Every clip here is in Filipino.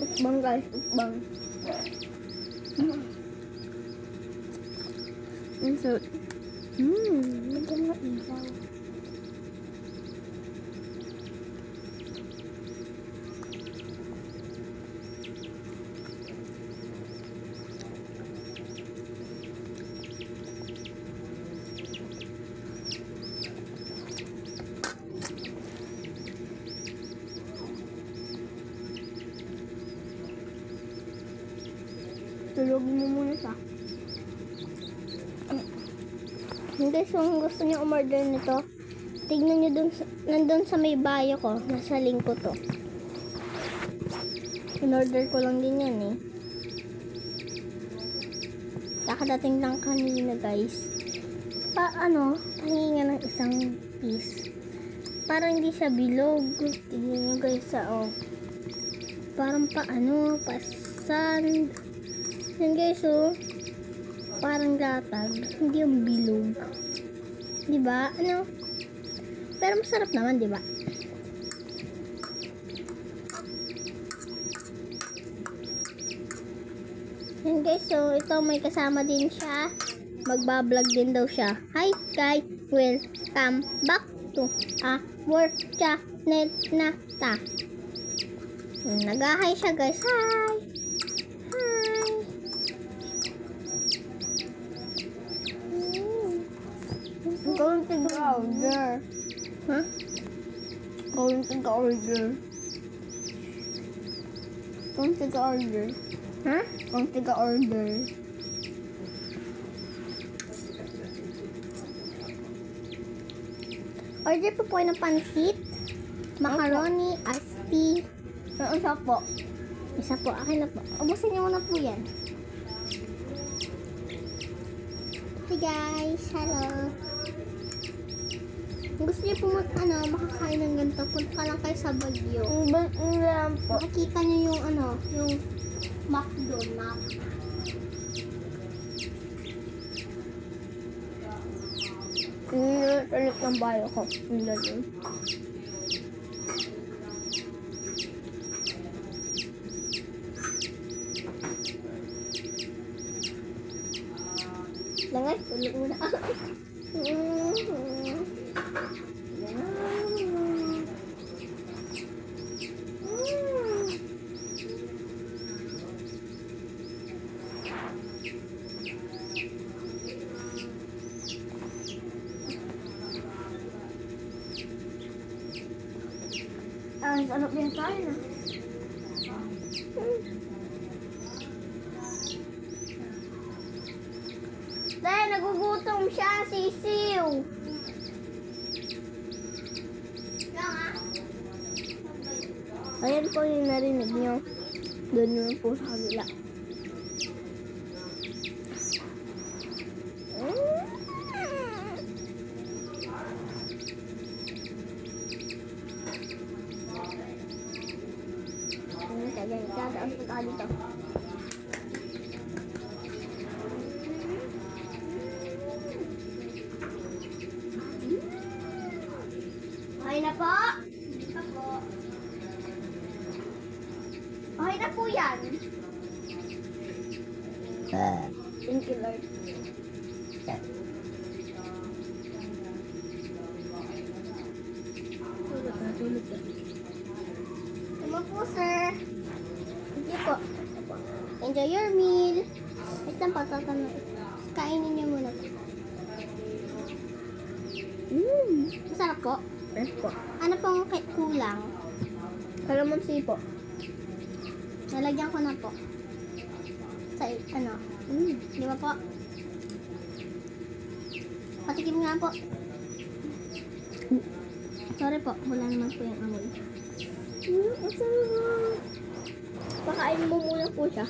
Ukbang guys, ukbang. So, medyo mailaw. Tulog mo muna siya. Guys, kung gusto niyo umorder nito, tignan niyo dun, nandun sa may bio ko. Nasa link ko to. In-order ko lang din yan eh. Kakadating lang kanina guys. Pahinga ng isang piece. Parang hindi siya bilog. Tignan niyo guys parang pa-sand. Yan guys, parang latag, hindi yung bilog. Diba? Pero masarap naman, diba? Yan guys, ito may kasama din siya. Magbablog din daw siya. Hi guys, welcome back to our channel na ta. Nag-hi siya guys, hi! Going to the order. Huh? Going to the order. Going to the order. Huh? Going to the order. Order po po ng pansit, macaroni, asti. Isa po. Isa po. Akin na po. Ubusin niyo muna po yan. Hey guys. Hello. Kung gusto niyo po makakain ng ganito, punta lang kayo sa Baguio. Makikita niyo yung map doon, map. Talit ng bayo ko. Hindi yun. Langay, tulog muna. Ano din tayo na? Dahil nagugutom siya, sisiw. Ayan po yung narinig nyo. Doon nyo po sa kabila. Taas pa dito. Okay na po. Okay na po yan. Thank you, Lord. Tulog na. Tama po, sir. Sige po. Enjoy your meal. Wait lang, patatanong. Kainin niyo muna. Masarap po. Yes po. Ano pong kulang? Kalamansi po. Nalagyan ko na po. Sa di ba po? Patikim nga po. Sorry po, wala naman po yung amoy. Pakain mo muna po siya.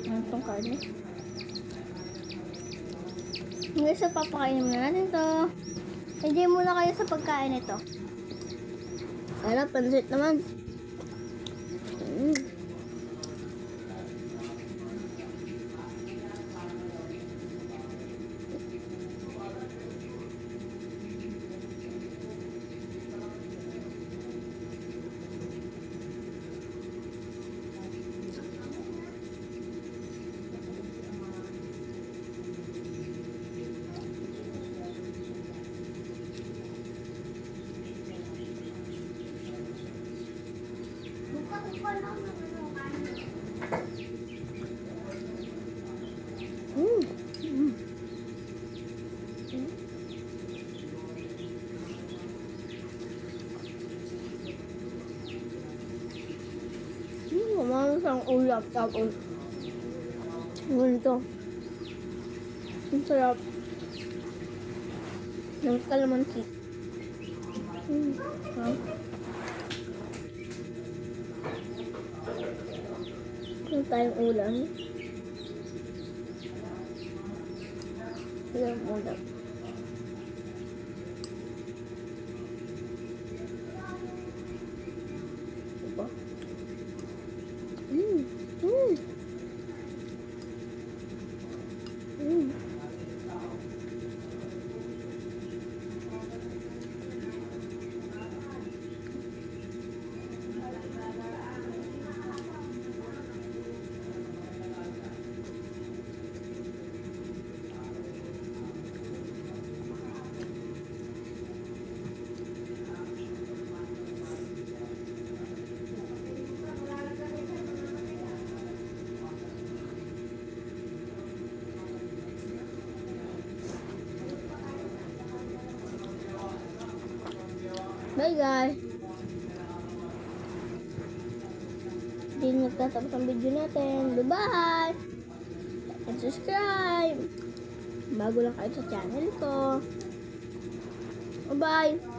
Ano itong karne? Ngayon sa papakainin muna natin to. Enjoy muna kayo sa pagkain ito. Ala, pansit naman. ulam. Tapos, ganito. Ang sarap. Ng kalamansi. Ha? Ano tayong ulam? Ulam. Diba? Mm. Bye guys! Hindi nagtatapos ang video natin. Bye-bye! Like and subscribe! Bago lang kayo sa channel ko. Bye-bye!